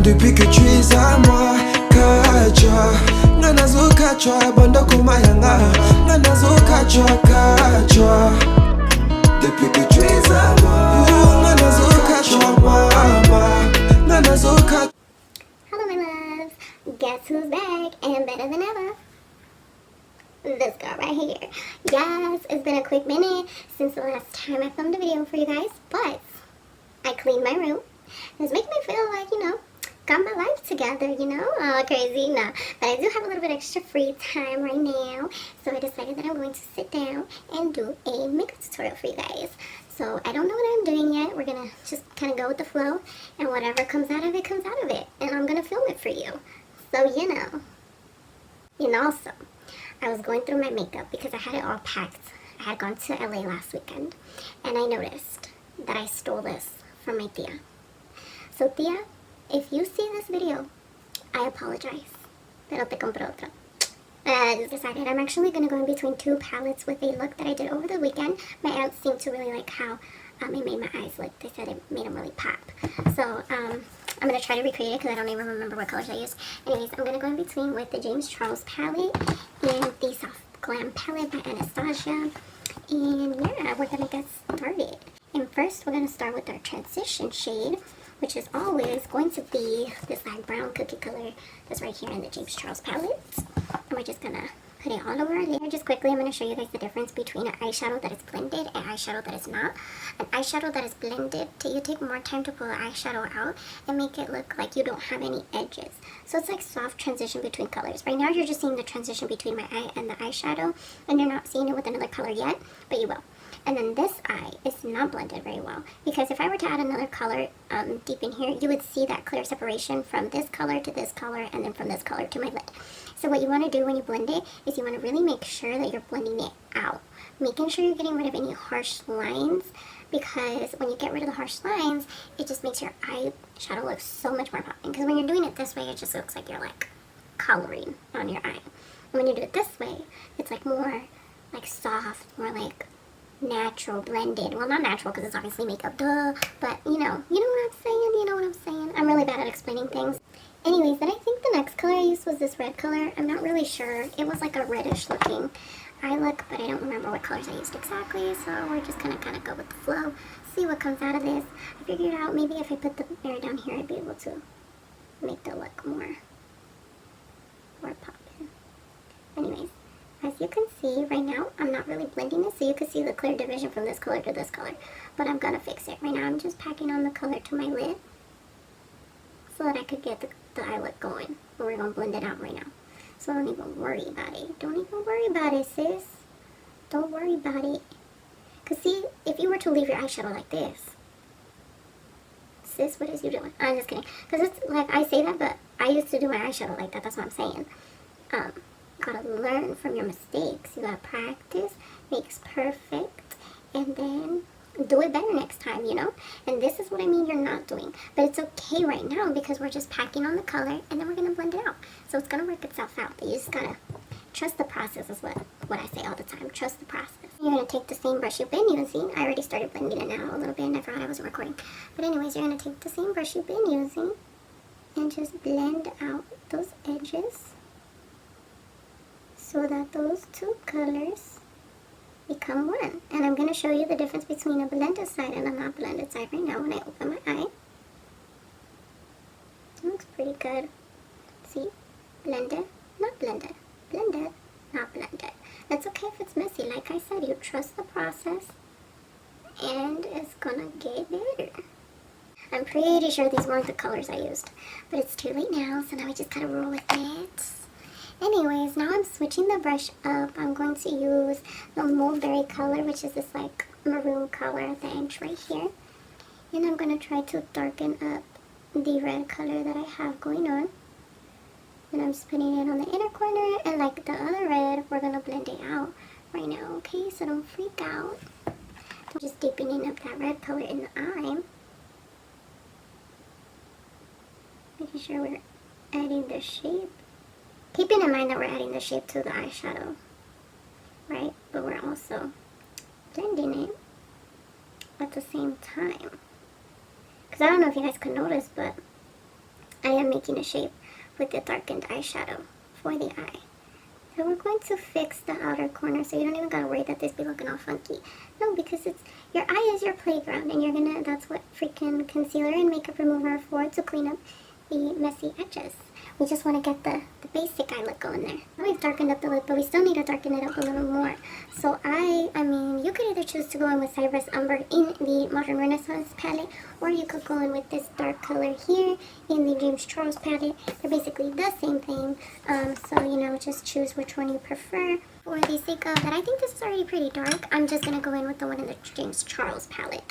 Depuis que tu es à moi, Kacha Nganazo Kacha, Banda Kumayanga Nganazo Kacha, Kacha Depuis que tu es à moi, Nganazo Kacha, Mama Nganazo Kacha. Hello my loves, guess who's back and better than ever? This girl right here. Yes, it's been a quick minute since the last time I filmed a video for you guys, but I cleaned my room. It was making me feel like, got my life together, all crazy, no. But I do have a little bit extra free time right now, so I decided that I'm going to sit down and do a makeup tutorial for you guys. So I don't know what I'm doing yet. We're gonna just kind of go with the flow, and whatever comes out of it, comes out of it. And I'm gonna film it for you. So, also, I was going through my makeup because I had it all packed. I had gone to LA last weekend, and I noticed that I stole this from my tia. So, tia, if you see this video, I apologize. Pero te compré otra. I just decided I'm actually going to go in between two palettes with a look that I did over the weekend. My aunts seemed to really like how it made my eyes look. They said it made them really pop. So I'm going to try to recreate it because I don't even remember what colors I used. Anyways, I'm going to go in between with the James Charles palette and the Soft Glam palette by Anastasia. And yeah, we're going to get started. And first, we're going to start with our transition shade, which is always going to be this light brown cookie color that's right here in the James Charles palette. And we're just going to put it all over our layer. Just quickly, I'm going to show you guys the difference between an eyeshadow that is blended and eyeshadow that is not. An eyeshadow that is blended, you take more time to pull the eyeshadow out and make it look like you don't have any edges. So it's like soft transition between colors. Right now, you're just seeing the transition between my eye and the eyeshadow, and you're not seeing it with another color yet, but you will. And then this eye is not blended very well, because if I were to add another color deep in here, you would see that clear separation from this color to this color, and then from this color to my lid. So what you want to do when you blend it is you want to really make sure that you're blending it out, making sure you're getting rid of any harsh lines, because when you get rid of the harsh lines, it just makes your eyeshadow look so much more popping. Because when you're doing it this way, it just looks like you're like coloring on your eye. And when you do it this way, it's like more like soft, more like natural, blended. Well, not natural because it's obviously makeup, duh, but you know what I'm saying. I'm really bad at explaining things. Anyways, then I think the next color I used was this red color. I'm not really sure. It was like a reddish looking eye look, but I don't remember what colors I used exactly, so we're just gonna kind of go with the flow, see what comes out of this. I figured out maybe if I put the mirror down here, I'd be able to make the look more poppin'. Anyways, as you can see, right now, I'm not really blending this, so you can see the clear division from this color to this color. But I'm gonna fix it. Right now, I'm just packing on the color to my lid so that I could get the eye look going. But we're gonna blend it out right now. So don't even worry about it. Don't even worry about it, sis. Don't worry about it. Because see, if you were to leave your eyeshadow like this, sis, what is you doing? I'm just kidding. Because it's like, I say that, but I used to do my eyeshadow like that. That's what I'm saying. Gotta learn from your mistakes. You gotta practice, makes perfect, and then do it better next time, And this is what I mean you're not doing. But it's okay right now because we're just packing on the color and then we're gonna blend it out. So it's gonna work itself out. But you just gotta trust the process is what I say all the time. Trust the process. You're gonna take the same brush you've been using. I already started blending it out a little bit and I forgot I wasn't recording. But anyways, you're gonna take the same brush you've been using and just blend out those edges, so that those two colors become one. And I'm going to show you the difference between a blended side and a not blended side right now when I open my eye. It looks pretty good. See? Blended, not blended. Blended, not blended. It's okay if it's messy. Like I said, you trust the process and it's going to get better. I'm pretty sure these weren't the colors I used, but it's too late now, so now we just got to roll with it. Anyways, now I'm switching the brush up. I'm going to use the Mulberry color, which is this like maroon color at the edge right here. And I'm going to try to darken up the red color that I have going on. And I'm just putting it on the inner corner. And like the other red, we're going to blend it out right now, okay? So don't freak out. I'm just deepening up that red color in the eye. Making sure we're adding the shape. Keeping in mind that we're adding the shape to the eyeshadow, right? But we're also blending it at the same time. Because I don't know if you guys could notice, but I am making a shape with the darkened eyeshadow for the eye. So we're going to fix the outer corner so you don't even gotta worry that this be looking all funky. No, because it's your eye is your playground, and that's what freaking concealer and makeup remover are for, to clean up the messy edges. We just want to get the basic eye look going there. Now we've darkened up the lip, but we still need to darken it up a little more. So I mean, you could either choose to go in with Cypress Umber in the Modern Renaissance palette, or you could go in with this dark color here in the James Charles palette. They're basically the same thing. So, you know, just choose which one you prefer. For the sake of that, I think this is already pretty dark. I'm just going to go in with the one in the James Charles palette.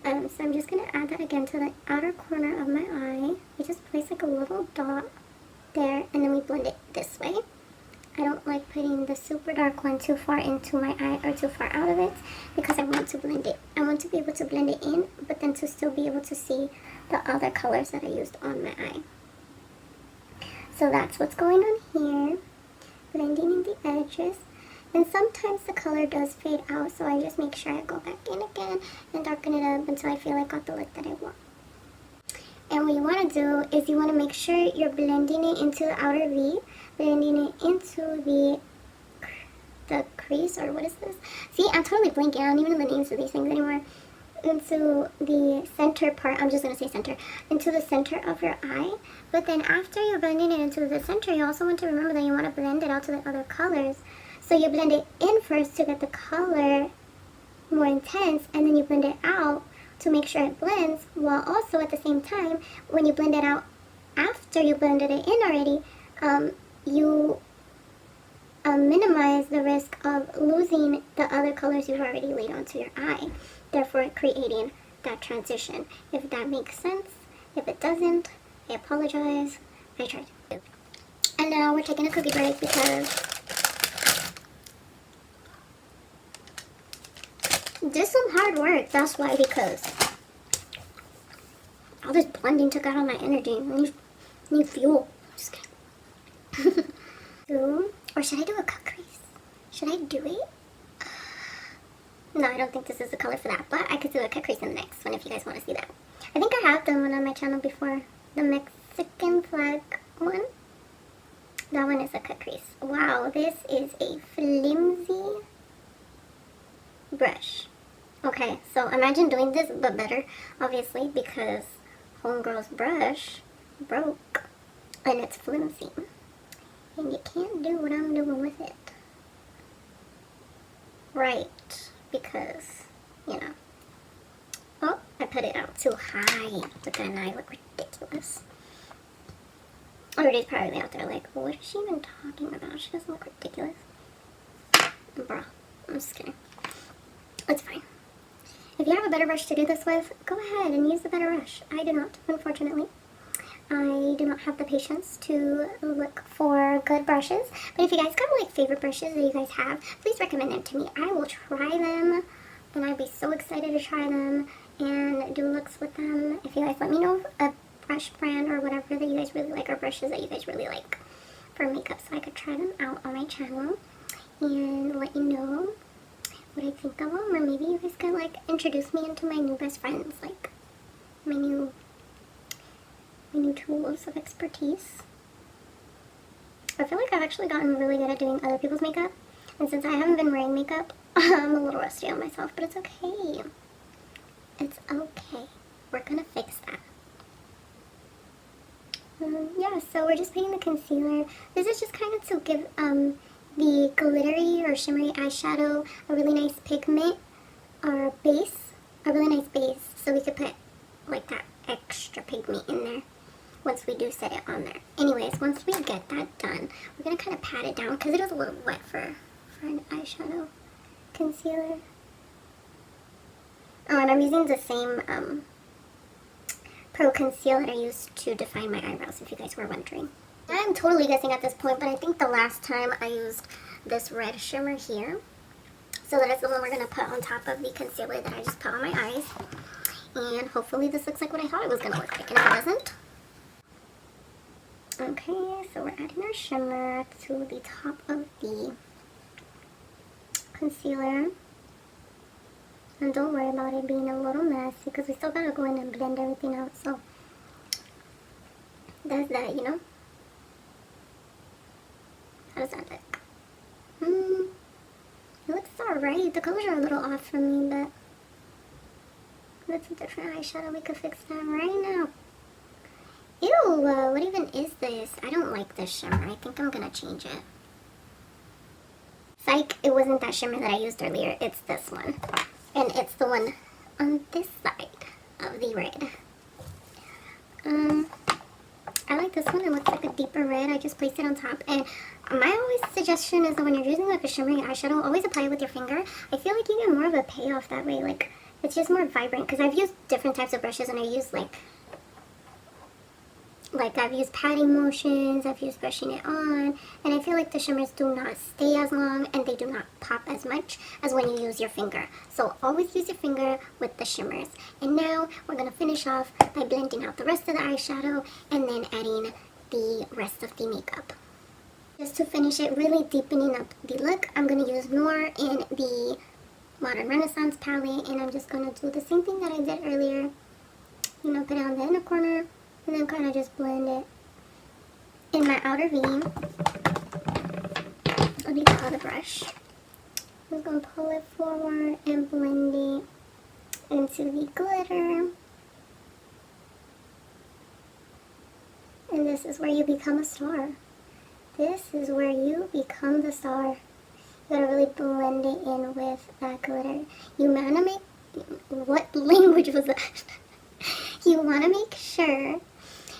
So I'm just going to add that again to the outer corner of my eye. We just place like a little dot there, and then we blend it this way. I don't like putting the super dark one too far into my eye or too far out of it, because I want to blend it. I want to be able to blend it in, but then to still be able to see the other colors that I used on my eye. So that's what's going on here. Blending in the edges. And sometimes the color does fade out, so I just make sure I go back in again and darken it up until I feel I got the look that I want. And what you want to do is you want to make sure you're blending it into the outer V, blending it into the crease, or what is this? See, I'm totally blanking. I don't even know the names of these things anymore. Into the center part, I'm just going to say center, into the center of your eye. But then after you're blending it into the center, you also want to remember that you want to blend it out to the other colors. So you blend it in first to get the color more intense, and then you blend it out to make sure it blends, while also at the same time, when you blend it out after you blended it in already, you minimize the risk of losing the other colors you've already laid onto your eye, therefore creating that transition. If that makes sense. If it doesn't, I apologize. I tried. And now we're taking a cookie break because did some hard work. That's why, because all this blending took out all my energy. I need fuel. Just kidding. Or should I do a cut crease? Should I do it? No, I don't think this is the color for that, but I could do a cut crease in the next one if you guys want to see that. I think I have done one on my channel before. The Mexican flag one. That one is a cut crease. Wow, this is a flimsy brush. Okay, so imagine doing this but better, obviously, because homegirl's brush broke and it's flimsy. And you can't do what I'm doing with it. Right, because, you know. Oh, I put it out too high. But then I look ridiculous. Everybody's probably out there like, what is she even talking about? She doesn't look ridiculous. Bruh, I'm just kidding. It's fine. If you have a better brush to do this with, go ahead and use the better brush. I do not, unfortunately. I do not have the patience to look for good brushes. But if you guys got like favorite brushes that you guys have, please recommend them to me. I will try them, and I'd be so excited to try them and do looks with them. If you guys let me know a brush brand or whatever that you guys really like, or brushes that you guys really like for makeup, so I could try them out on my channel and let you know what I think of them. Or maybe you guys could like introduce me into my new best friends, like my new tools of expertise. I feel like I've actually gotten really good at doing other people's makeup, and since I haven't been wearing makeup, I'm a little rusty on myself, but it's okay. It's okay. We're gonna fix that. Yeah, so we're just putting the concealer. This is just kind of to give the glittery or shimmery eyeshadow a really nice pigment or base, a really nice base, so we could put like that extra pigment in there once we do set it on there. Anyways, once we get that done, we're gonna kind of pat it down because it is a little wet for an eyeshadow concealer. Oh, and I'm using the same Pro Conceal that I used to define my eyebrows, if you guys were wondering. I'm totally guessing at this point, but I think the last time I used this red shimmer here. So that is the one we're going to put on top of the concealer that I just put on my eyes. And hopefully this looks like what I thought it was going to look like, and if it doesn't. Okay, so we're adding our shimmer to the top of the concealer. And don't worry about it being a little messy because we still got to go in and blend everything out, so does that, you know? How does that look? It looks alright. The colors are a little off for me, but that's a different eyeshadow. We could fix that right now. Ew, what even is this? I don't like this shimmer. I think I'm gonna change it. Psych, it wasn't that shimmer that I used earlier. It's this one. And it's the one on this side of the red. I like this one. It looks like a deeper red. I just placed it on top. And my always suggestion is that when you're using like a shimmery eyeshadow, always apply it with your finger. I feel like you get more of a payoff that way. Like, it's just more vibrant. Because I've used different types of brushes and I use like I've used patting motions, I've used brushing it on, and I feel like the shimmers do not stay as long and they do not pop as much as when you use your finger. So always use your finger with the shimmers. And now we're going to finish off by blending out the rest of the eyeshadow and then adding the rest of the makeup. Just to finish it, really deepening up the look, I'm going to use Noir in the Modern Renaissance palette, and I'm just going to do the same thing that I did earlier. You know, put it on the inner corner, and then kind of just blend it in my outer V. I'll do the other brush. I'm just going to pull it forward and blend it into the glitter. And this is where you become a star. This is where you become the star. You gotta really blend it in with that glitter. You wanna make, what language was that? You wanna make sure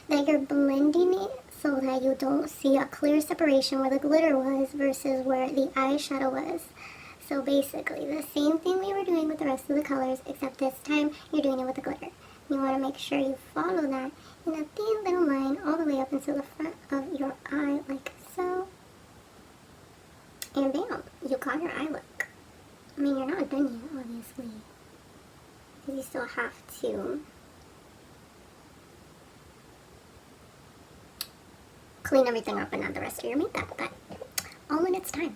that you're blending it so that you don't see a clear separation where the glitter was versus where the eyeshadow was. So basically the same thing we were doing with the rest of the colors, except this time you're doing it with the glitter. You want to make sure you follow that in a thin little line all the way up until the front of your eye, like so. And bam, you got your eye look. I mean, you're not done yet, obviously, because you still have to clean everything up and add the rest of your makeup, but all in its time.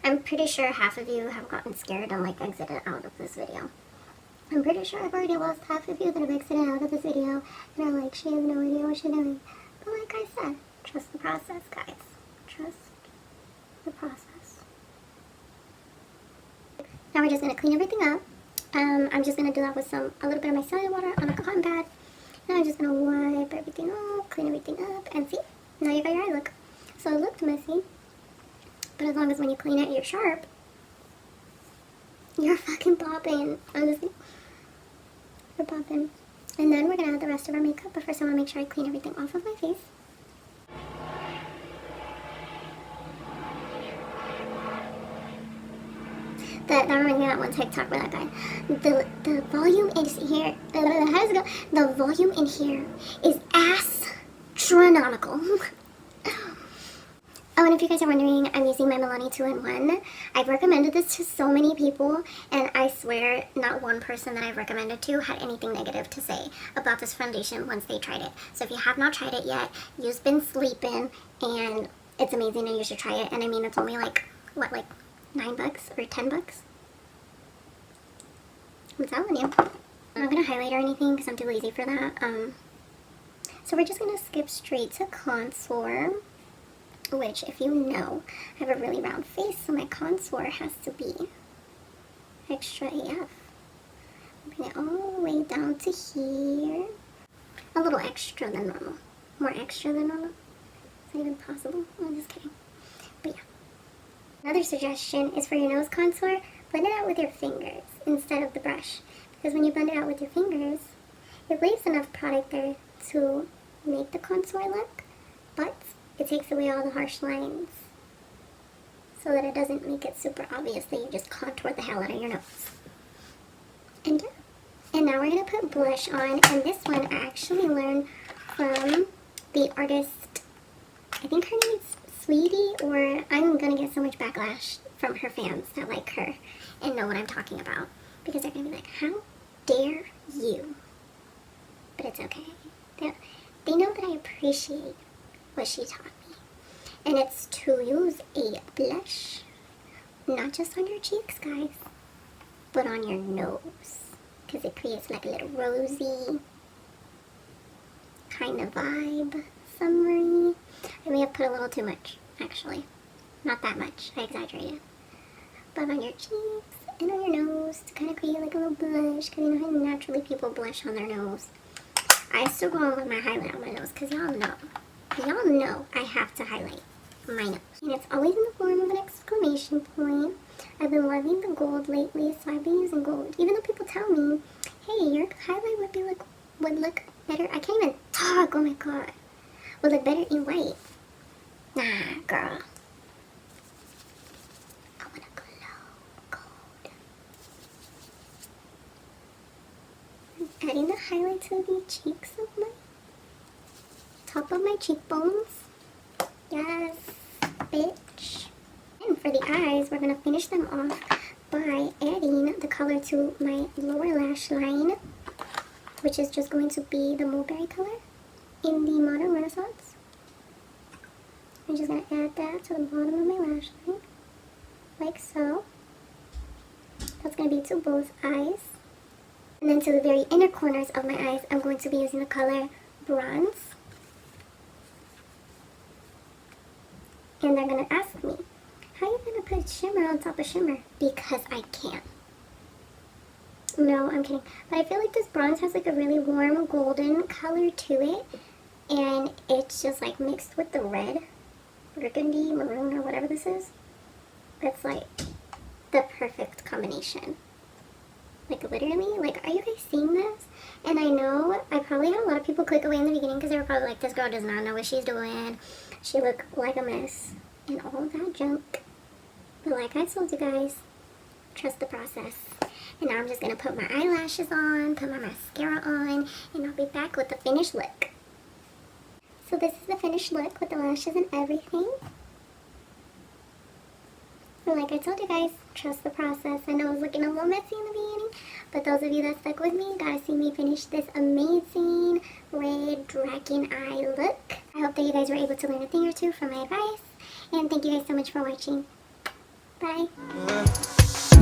I'm pretty sure half of you have gotten scared and like exited out of this video. I'm pretty sure I've already lost half of you that have exited out of this video and are like, she has no idea what she's doing. But like I said, trust the process, guys. Trust the process. Now we're just going to clean everything up. I'm just going to do that with a little bit of my micellar water on a cotton pad. And I'm just going to wipe everything off, clean everything up, and see, now you got your eye look. So it looked messy, but as long as when you clean it, you're sharp, you're fucking popping. I'm just kidding. You're popping. And then we're going to add the rest of our makeup, but first I want to make sure I clean everything off of my face. That reminds me of that one TikTok where that guy, the volume is here, how does it go? The volume in here is astronomical. Oh, and if you guys are wondering, I'm using my Milani 2-in-1. I've recommended this to so many people, and I swear not one person that I've recommended to had anything negative to say about this foundation once they tried it. So if you have not tried it yet, you've been sleeping, and it's amazing and you should try it. And I mean, it's only like, what, like $9 or $10? I'm telling you. I'm not going to highlight or anything because I'm too lazy for that. So we're just going to skip straight to contour, which, if you know, I have a really round face, so my contour has to be extra AF. Bring it all the way down to here. A little extra than normal. More extra than normal. Is that even possible? I'm just kidding. But yeah. Another suggestion is for your nose contour, blend it out with your fingers instead of the brush. Because when you blend it out with your fingers, it leaves enough product there to make the contour look, but it takes away all the harsh lines so that it doesn't make it super obvious that you just contour the hell out of your nose. And yeah. And now we're going to put blush on, and this one I actually learned from the artist, I think her name is Sweetie, or I'm going to get so much backlash from her fans that like her and know what I'm talking about, because they're going to be like, how dare you? But it's okay. They know that I appreciate what she taught me. And it's to use a blush, not just on your cheeks, guys. put on your nose because it creates like a little rosy kind of vibe, summery. I may have put a little too much, actually. Not that much, I exaggerated. But on your cheeks and on your nose to kind of create like a little blush, because you know how naturally people blush on their nose. I still go on with my highlight on my nose because y'all know I have to highlight my nose. And it's always in the form of an exclamation point. I've been loving the gold lately, so I've been using gold. Even though people tell me, hey, your highlight would look better. I can't even talk, oh my god. Would look better in white. Nah, girl. I wanna glow gold. I'm adding the highlight to the cheeks of my top of my cheekbones. Yes, bitch. And for the eyes, we're gonna finish them off by adding the color to my lower lash line, which is just going to be the mulberry color in the Modern Renaissance. I'm just gonna add that to the bottom of my lash line, like so. That's gonna be to both eyes. And then to the very inner corners of my eyes, I'm going to be using the color Bronze. And they're gonna ask me, how are you gonna put shimmer on top of shimmer? Because I can. No, I'm kidding. But I feel like this bronze has like a really warm golden color to it. And it's just like mixed with the red, burgundy, maroon, or whatever this is. It's like the perfect combination. Like literally, like, are you guys seeing this? And I know I probably had a lot of people click away in the beginning because they were probably like, this girl does not know what she's doing. She looked like a mess and all that junk. But like I told you guys, trust the process. And now I'm just going to put my eyelashes on, put my mascara on, and I'll be back with the finished look. So this is the finished look with the lashes and everything. But like I told you guys, trust the process. I know it was looking a little messy in the beginning, but those of you that stuck with me gotta see me finish this amazing red dragon eye look. I hope that you guys were able to learn a thing or two from my advice. And thank you guys so much for watching. Bye.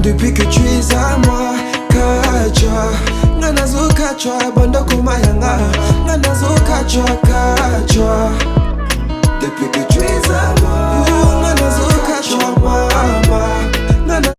Depuis que tu es à moi, kachwa Nganazo kachwa, bondo kumayanga Nganazo kachwa Depuis que tu es à moi, nganazo kachwa